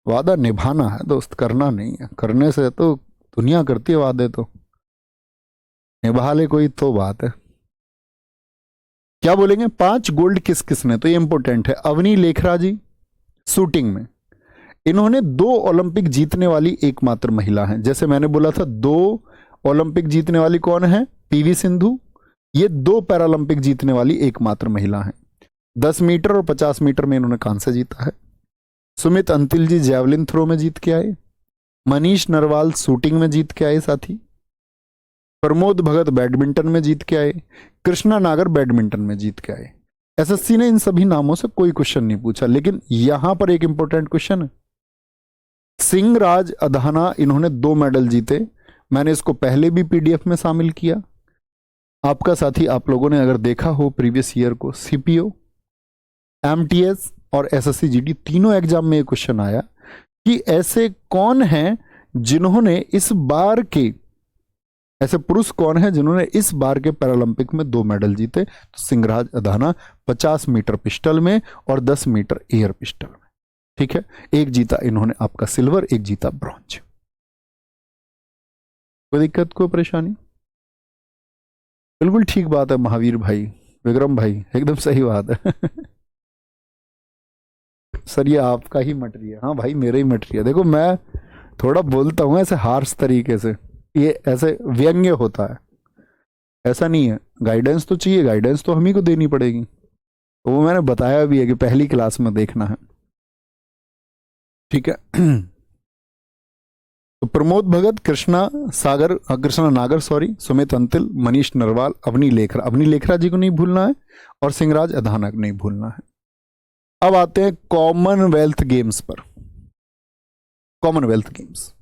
वादा निभाना है दोस्त, करना नहीं है। करने से तो दुनिया करती है वादे, तो निभा ले कोई तो बात है। क्या बोलेंगे? 5 गोल्ड किस किसने? तो ये इंपॉर्टेंट है। अवनी लेखरा जी शूटिंग में, इन्होंने 2 ओलंपिक जीतने वाली एकमात्र महिला हैं। जैसे मैंने बोला था 2 ओलंपिक जीतने वाली कौन है? पीवी सिंधु। ये 2 पैरालंपिक जीतने वाली एकमात्र महिला हैं। 10 मीटर और 50 मीटर में इन्होंने कांस्य जीता है। सुमित अंतिल जी जैवलिन थ्रो में जीत के आए। मनीष नरवाल शूटिंग में जीत के आए साथी। प्रमोद भगत बैडमिंटन में जीत के आए। कृष्णा नागर बैडमिंटन में जीत के आए। एसएससी ने इन सभी नामों से कोई क्वेश्चन नहीं पूछा, लेकिन यहां पर एक इंपॉर्टेंट क्वेश्चन है। सिंह राज अधाना, इन्होंने 2 मेडल जीते। मैंने इसको पहले भी पीडीएफ में शामिल किया। आपका साथी, आप लोगों ने अगर देखा हो प्रीवियस ईयर को, सीपीओ, एमटीएस और एसएससी जीडी तीनों एग्जाम में ये क्वेश्चन आया कि ऐसे कौन हैं जिन्होंने इस बार के, ऐसे पुरुष कौन है जिन्होंने इस बार के पैरालंपिक में 2 मेडल जीते? तो सिंहराज अधाना 50 मीटर पिस्टल में और 10 मीटर एयर पिस्टल में। ठीक है, एक जीता इन्होंने आपका सिल्वर, एक जीता ब्रॉन्ज। कोई दिक्कत, कोई परेशानी? बिल्कुल ठीक बात है महावीर भाई, विक्रम भाई, एकदम सही बात है। सर ये आपका ही मटेरियल है। हाँ भाई मेरा ही मटेरियल। देखो मैं थोड़ा बोलता हूँ ऐसे हार्श तरीके से, ये ऐसे व्यंग्य होता है, ऐसा नहीं है। गाइडेंस तो चाहिए, गाइडेंस तो हम ही को देनी पड़ेगी। तो वो मैंने बताया भी है कि पहली क्लास में देखना है। ठीक है। तो प्रमोद भगत, कृष्णा नागर सॉरी, सुमित अंतिल, मनीष नरवाल, अवनी लेखरा जी को नहीं भूलना है और सिंहराज अधाना को नहीं भूलना है। अब आते हैं कॉमनवेल्थ गेम्स पर। कॉमनवेल्थ गेम्स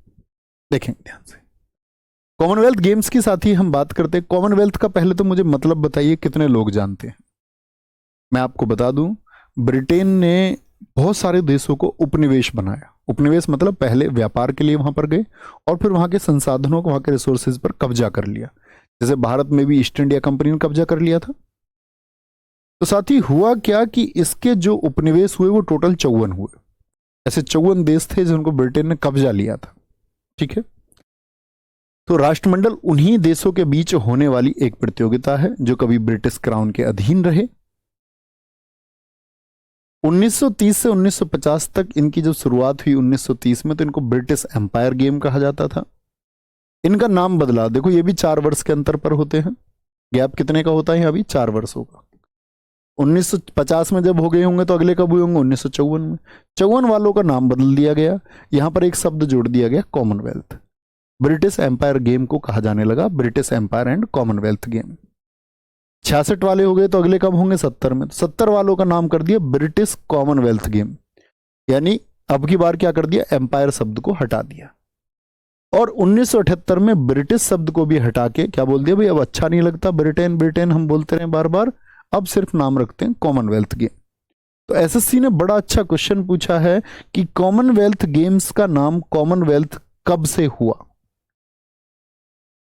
देखें ध्यान से। कॉमनवेल्थ गेम्स की साथ ही हम बात करते हैं। कॉमनवेल्थ का पहले तो मुझे मतलब बताइए, कितने लोग जानते हैं? मैं आपको बता दूं, ब्रिटेन ने बहुत सारे देशों को उपनिवेश बनाया। उपनिवेश मतलब पहले व्यापार के लिए वहां पर गए और फिर वहां के संसाधनों को, वहां के रिसोर्सेज पर कब्जा कर लिया। जैसे भारत में भी ईस्ट इंडिया कंपनी ने कब्जा कर लिया था। तो साथ ही हुआ क्या कि इसके जो उपनिवेश हुए वो टोटल 54 हुए। ऐसे 54 देश थे जिनको ब्रिटेन ने कब्जा लिया था। ठीक है, तो राष्ट्रमंडल उन्हीं देशों के बीच होने वाली एक प्रतियोगिता है जो कभी ब्रिटिश क्राउन के अधीन रहे। 1930 से 1950 तक इनकी जब शुरुआत हुई 1930 में, तो इनको ब्रिटिश एम्पायर गेम कहा जाता था। इनका नाम बदला, देखो ये भी 4 वर्ष के अंतर पर होते हैं। गैप कितने का होता है? अभी 4 वर्षों का। 1950 में जब हो गए होंगे तो अगले कब हुए होंगे? 1954 में। 54 वालों का नाम बदल दिया गया, यहां पर एक शब्द जोड़ दिया गया कॉमनवेल्थ। ब्रिटिश एम्पायर गेम को कहा जाने लगा British Empire and Commonwealth Game. 66 वाले हो गए तो अगले कब होंगे? 70 में। 70 वालों का नाम कर दिया ब्रिटिश कॉमनवेल्थ गेम, यानी अब की बार क्या कर दिया? एम्पायर शब्द को हटा दिया। और 1978 में ब्रिटिश शब्द को भी हटा के क्या बोल दिया? भाई अब अच्छा नहीं लगता, ब्रिटेन ब्रिटेन हम बोलते रहे बार बार, अब सिर्फ नाम रखते हैं कॉमनवेल्थ गेम। तो एसएससी ने बड़ा अच्छा क्वेश्चन पूछा है कि कॉमनवेल्थ गेम्स का नाम कॉमनवेल्थ कब से हुआ?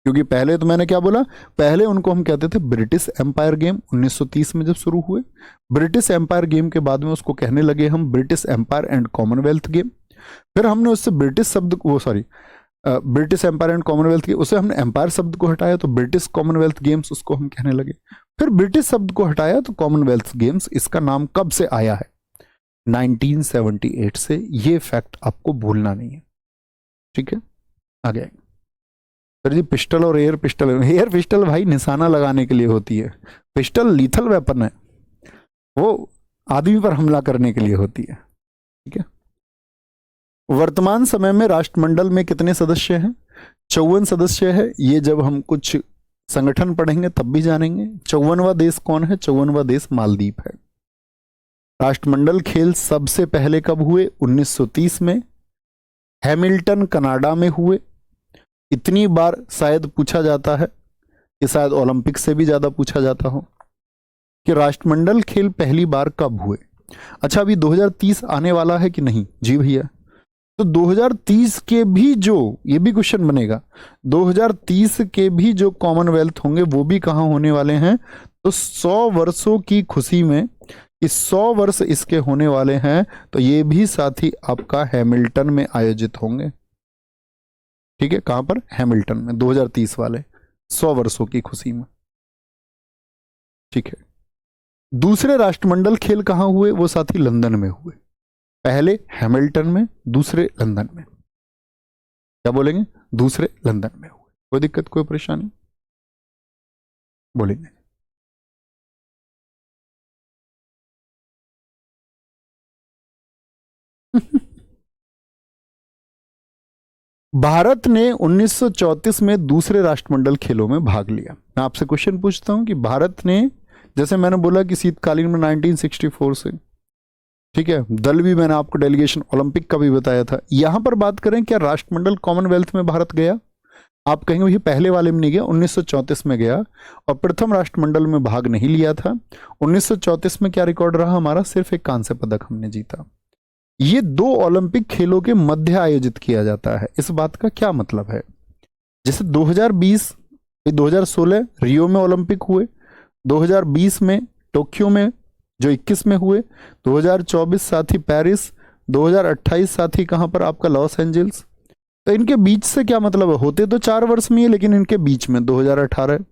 क्योंकि पहले तो मैंने क्या बोला, पहले उनको हम कहते थे ब्रिटिश एम्पायर गेम 1930 में जब शुरू हुए। ब्रिटिश एम्पायर गेम के बाद में उसको कहने लगे हम British Empire and Commonwealth Game. फिर हमने उससे ब्रिटिश शब्द वो sorry British Empire and Commonwealth Game, उससे हमने एम्पायर शब्द को हटाया तो ब्रिटिश कॉमनवेल्थ गेम्स उसको हम कहने लगे। फिर ब्रिटिश शब्द को हटाया तो कॉमनवेल्थ गेम्स। इसका नाम कब से आया है? 1978 से। ये फैक्ट आपको भूलना नहीं है, ठीक है। आगे सर जी, पिस्टल और एयर पिस्टल भाई निशाना लगाने के लिए होती है। पिस्टल लीथल वेपन है, वो आदमी पर हमला करने के लिए होती है, ठीक है। वर्तमान समय में राष्ट्रमंडल में कितने सदस्य हैं? 54 सदस्य है। ये जब हम कुछ संगठन पढ़ेंगे तब भी जानेंगे। 54वां देश कौन है? 54वां देश मालदीव है। राष्ट्रमंडल खेल सबसे पहले कब हुए? 1930 में हैमिल्टन कनाडा में हुए। इतनी बार शायद पूछा जाता है कि शायद ओलंपिक से भी ज्यादा पूछा जाता हो कि राष्ट्रमंडल खेल पहली बार कब हुए। अच्छा, अभी 2030 आने वाला है कि नहीं? जी भैया। तो 2030 के भी जो, ये भी क्वेश्चन बनेगा, 2030 के भी जो कॉमनवेल्थ होंगे वो भी कहाँ होने वाले हैं? तो 100 वर्षों की खुशी में, इस 100 वर्ष इसके होने वाले हैं, तो ये भी साथ ही आपका हैमिल्टन में आयोजित होंगे, ठीक है। कहां पर? हैमिल्टन में, 2030 वाले 100 वर्षों की खुशी में, ठीक है। दूसरे राष्ट्रमंडल खेल कहां हुए? वो साथी लंदन में हुए। पहले हैमिल्टन में, दूसरे लंदन में। क्या बोलेंगे? दूसरे लंदन में हुए। कोई दिक्कत, कोई परेशानी? बोलेंगे। भारत ने 1934 में दूसरे राष्ट्रमंडल खेलों में भाग लिया। मैं आपसे क्वेश्चन पूछता हूं कि भारत ने, जैसे मैंने बोला कि शीतकालीन में 1964 से, ठीक है, दल भी मैंने आपको डेलीगेशन ओलंपिक का भी बताया था। यहां पर बात करें क्या राष्ट्रमंडल कॉमनवेल्थ में भारत गया? आप कहेंगे भैया पहले वाले में नहीं गया, 1934 में गया और प्रथम राष्ट्रमंडल में भाग नहीं लिया था। 1934 में क्या रिकॉर्ड रहा हमारा? सिर्फ एक कांस्य पदक हमने जीता। ये 2 ओलंपिक खेलों के मध्य आयोजित किया जाता है। इस बात का क्या मतलब है? जैसे 2020, 2016 रियो में ओलंपिक हुए, 2020 में टोक्यो में जो 21 में हुए, 2024 साथी पेरिस, 2028 साथी कहां पर? आपका लॉस एंजल्स। तो इनके बीच से क्या मतलब है? होते तो 4 वर्ष में ही, लेकिन इनके बीच में 2018।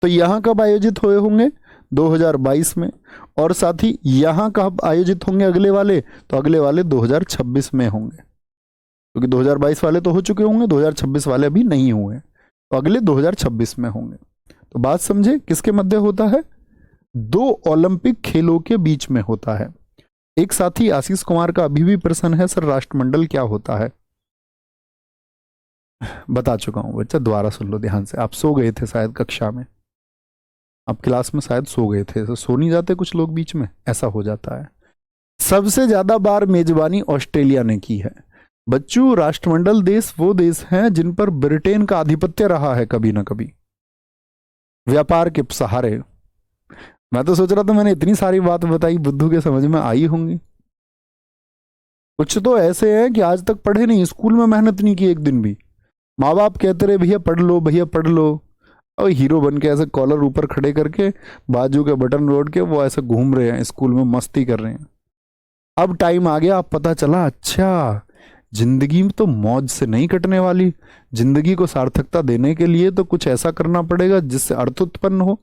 तो यहां कब आयोजित हुए होंगे? 2022 में। और साथ ही यहां कब आयोजित होंगे अगले वाले? तो अगले वाले 2026 में होंगे, क्योंकि 2022 वाले तो हो चुके होंगे, 2026 वाले अभी नहीं हुए, तो अगले 2026 में होंगे। तो बात समझे, किसके मध्य होता है? 2 ओलंपिक खेलों के बीच में होता है। एक साथी आशीष कुमार का अभी भी प्रश्न है, सर राष्ट्रमंडल क्या होता है? बता चुका हूं बच्चा, दोबारा सुन लो ध्यान से। आप सो गए थे शायद कक्षा में, आप क्लास में शायद सो गए थे। तो सो नहीं जाते कुछ लोग बीच में, ऐसा हो जाता है। सबसे ज्यादा बार मेजबानी ऑस्ट्रेलिया ने की है। बच्चों, राष्ट्रमंडल देश वो देश हैं जिन पर ब्रिटेन का आधिपत्य रहा है कभी ना कभी, व्यापार के सहारे। मैं तो सोच रहा था मैंने इतनी सारी बात बताई, बुद्धू के समझ में आई होंगी। कुछ तो ऐसे हैं कि आज तक पढ़े नहीं, स्कूल में मेहनत नहीं की एक दिन भी। माँ बाप कहते रहे भैया पढ़ लो, भैया पढ़ लो, और हीरो बन के ऐसे कॉलर ऊपर खड़े करके बाजू के बटन रोड के वो ऐसे घूम रहे हैं, स्कूल में मस्ती कर रहे हैं। अब टाइम आ गया, अब पता चला अच्छा जिंदगी में तो मौज से नहीं कटने वाली। जिंदगी को सार्थकता देने के लिए तो कुछ ऐसा करना पड़ेगा जिससे अर्थ उत्पन्न हो।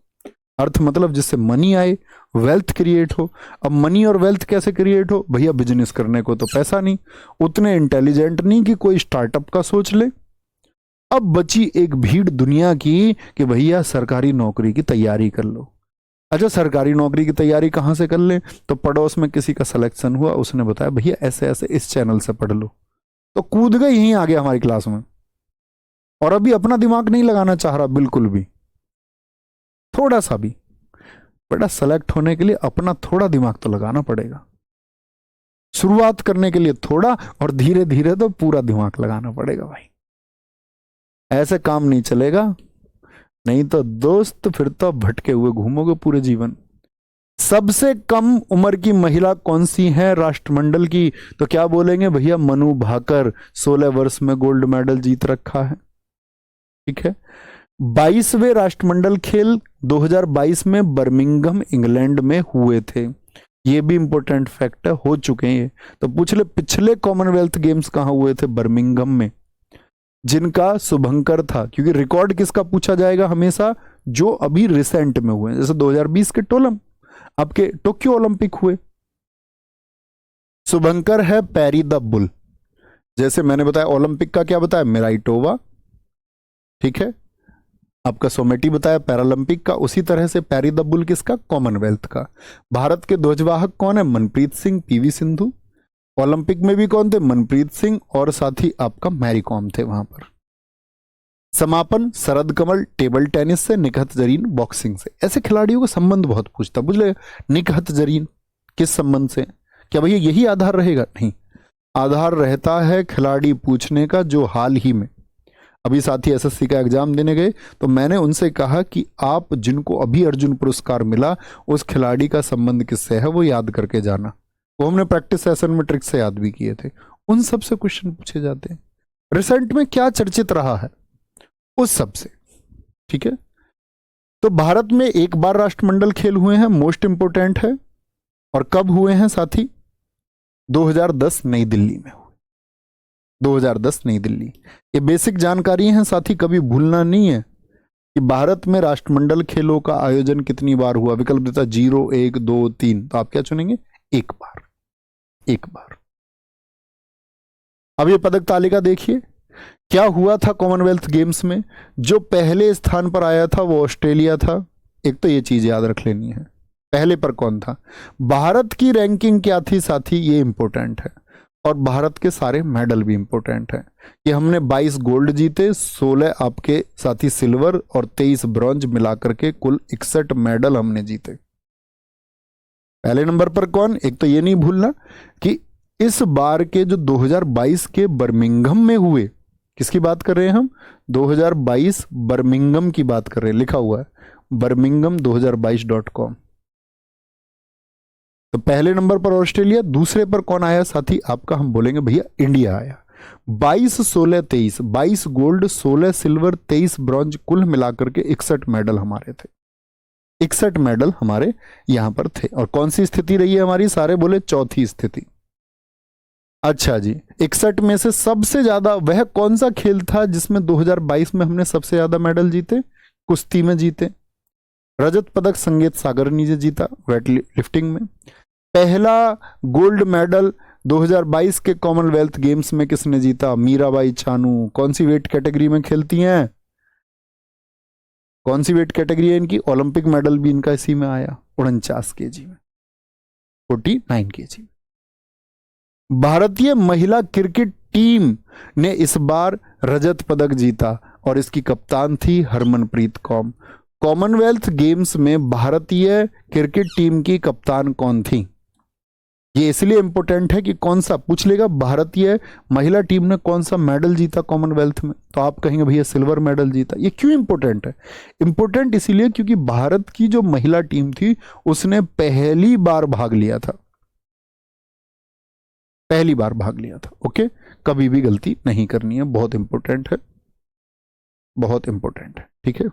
अर्थ मतलब जिससे मनी आए, वेल्थ क्रिएट हो। अब मनी और वेल्थ कैसे क्रिएट हो? भैया बिजनेस करने को तो पैसा नहीं, उतने इंटेलिजेंट नहीं कि कोई स्टार्टअप का सोच ले। अब बची एक भीड़ दुनिया की कि भैया सरकारी नौकरी की तैयारी कर लो। अच्छा, सरकारी नौकरी की तैयारी कहां से कर ले? तो पड़ोस में किसी का सिलेक्शन हुआ, उसने बताया भैया ऐसे ऐसे इस चैनल से पढ़ लो, तो कूद गए, यहीं आ गया हमारी क्लास में। और अभी अपना दिमाग नहीं लगाना चाह रहा बिल्कुल भी, थोड़ा सा भी। बेटा सेलेक्ट होने के लिए अपना थोड़ा दिमाग तो लगाना पड़ेगा। शुरुआत करने के लिए थोड़ा, और धीरे धीरे तो पूरा दिमाग लगाना पड़ेगा भाई। ऐसे काम नहीं चलेगा, नहीं तो दोस्त फिर तो भटके हुए घूमोगे पूरे जीवन। सबसे कम उम्र की महिला कौन सी है राष्ट्रमंडल की? तो क्या बोलेंगे भैया? मनु भाकर, 16 वर्ष में गोल्ड मेडल जीत रखा है। ठीक है। 22वें राष्ट्रमंडल खेल 2022 में बर्मिंघम इंग्लैंड में हुए थे। ये भी इंपॉर्टेंट फैक्ट है, हो चुके हैं ये। तो पूछ ले पिछले कॉमनवेल्थ गेम्स कहां हुए थे? बर्मिंघम में, जिनका शुभंकर था। क्योंकि रिकॉर्ड किसका पूछा जाएगा हमेशा? जो अभी रिसेंट में हुए, जैसे 2020 के आपके टोक्यो ओलंपिक हुए, शुभंकर है पैरी द बुल। जैसे मैंने बताया ओलंपिक का क्या बताया? मेराइटोवा, ठीक है। आपका सोमेटी बताया पैरालंपिक का, उसी तरह से पैरी द बुल किसका? कॉमनवेल्थ का। भारत के ध्वजवाहक कौन है? मनप्रीत सिंह, पीवी सिंधु। ओलंपिक में भी कौन थे? मनप्रीत सिंह, और साथ ही आपका मैरी कॉम थे वहां पर। समापन शरद कमल टेबल टेनिस से, निकहत जरीन बॉक्सिंग से। ऐसे खिलाड़ियों का संबंध बहुत पूछता, बुझ ले। निकहत जरीन किस संबंध से? क्या भैया यही आधार रहेगा? नहीं, आधार रहता है खिलाड़ी पूछने का जो हाल ही में, अभी साथी एसएससी का एग्जाम देने गए तो मैंने उनसे कहा कि आप जिनको अभी अर्जुन पुरस्कार मिला उस खिलाड़ी का संबंध किससे है वो याद करके जाना। वो हमने प्रैक्टिस सेशन में ट्रिक से याद भी किए थे। उन सब से क्वेश्चन पूछे जाते हैं। रिसेंट में क्या चर्चित रहा है उस सब से, ठीक है। तो भारत में एक बार राष्ट्रमंडल खेल हुए हैं, मोस्ट इंपोर्टेंट है। और कब हुए हैं साथी? 2010 नई दिल्ली में हुए। 2010 नई दिल्ली। ये बेसिक जानकारी है साथी, कभी भूलना नहीं है कि भारत में राष्ट्रमंडल खेलों का आयोजन कितनी बार हुआ। विकल्प देता 0, 1, 2, 3, तो आप क्या चुनेंगे? एक बार, एक बार। अब ये पदक तालिका देखिए, क्या हुआ था कॉमनवेल्थ गेम्स में। जो पहले स्थान पर आया था वो ऑस्ट्रेलिया था। एक तो ये चीज याद रख लेनी है, पहले पर कौन था। भारत की रैंकिंग क्या थी साथी, ये इंपॉर्टेंट है। और भारत के सारे मेडल भी इंपॉर्टेंट है कि हमने 22 गोल्ड जीते, 16 आपके साथी सिल्वर और 23 ब्रॉन्ज मिलाकर के कुल 61 मेडल हमने जीते। पहले नंबर पर कौन? एक तो ये नहीं भूलना कि इस बार के जो 2022 के बर्मिंघम में हुए, किसकी बात कर रहे हैं हम? 2022 बर्मिंघम की बात कर रहे हैं। लिखा हुआ है birmingham2022.com। तो पहले नंबर पर ऑस्ट्रेलिया, दूसरे पर कौन आया साथी आपका? हम बोलेंगे भैया इंडिया आया। 22, 16, 23, 22 गोल्ड, 16 सिल्वर, 23 ब्रॉन्ज, कुल मिलाकर के 61 मेडल हमारे थे। 61 मेडल हमारे यहां पर थे। और कौन सी स्थिति रही है हमारी? सारे बोले चौथी स्थिति। अच्छा जी, 61 में से सबसे ज्यादा वह कौन सा खेल था जिसमें 2022 में हमने सबसे ज्यादा मेडल जीते? कुश्ती में जीते। रजत पदक संगीत सागरनी जी जीता वेट लिफ्टिंग में। पहला गोल्ड मेडल 2022 के कॉमनवेल्थ गेम्स में किसने जीता? मीराबाई चानू। कौन सी वेट कैटेगरी में खेलती हैं? कौन सी वेट कैटेगरी है इनकी? ओलंपिक मेडल भी इनका इसी में आया, 49 केजी में, 49 केजी। भारतीय महिला क्रिकेट टीम ने इस बार रजत पदक जीता और इसकी कप्तान थी हरमनप्रीत कौर। कॉमनवेल्थ गेम्स में भारतीय क्रिकेट टीम की कप्तान कौन थी? ये इसलिए इंपॉर्टेंट है कि कौन सा पूछ लेगा, भारतीय महिला टीम ने कौन सा मेडल जीता कॉमनवेल्थ में, तो आप कहेंगे भैया सिल्वर मेडल जीता। ये क्यों इंपॉर्टेंट है? इंपॉर्टेंट इसीलिए क्योंकि भारत की जो महिला टीम थी उसने पहली बार भाग लिया था, पहली बार भाग लिया था। ओके, कभी भी गलती नहीं करनी है, बहुत इंपॉर्टेंट है, बहुत इंपॉर्टेंट है। ठीक है,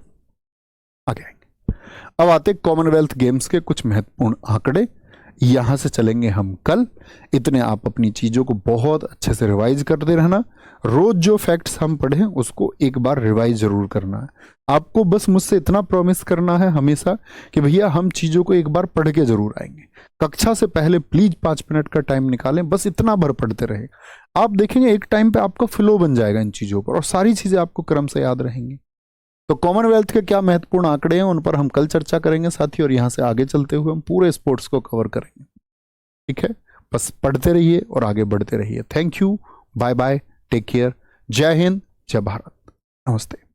आगे आएंगे। अब आते कॉमनवेल्थ गेम्स के कुछ महत्वपूर्ण आंकड़े, यहां से चलेंगे हम कल। इतने आप अपनी चीजों को बहुत अच्छे से रिवाइज करते रहना। रोज जो फैक्ट्स हम पढ़ें उसको एक बार रिवाइज जरूर करना है। आपको बस मुझसे इतना प्रॉमिस करना है हमेशा कि भैया हम चीजों को एक बार पढ़ के जरूर आएंगे। कक्षा से पहले प्लीज 5 मिनट का टाइम निकालें, बस इतना भर पढ़ते रहे। आप देखेंगे एक टाइम पे आपका फ्लो बन जाएगा इन चीजों पर और सारी चीजें आपको क्रम से याद रहेंगी। तो कॉमनवेल्थ के क्या महत्वपूर्ण आंकड़े हैं उन पर हम कल चर्चा करेंगे साथी, और यहां से आगे चलते हुए हम पूरे स्पोर्ट्स को कवर करेंगे। ठीक है, बस पढ़ते रहिए और आगे बढ़ते रहिए। Thank you, bye bye, take care, जय हिंद, जय भारत, नमस्ते।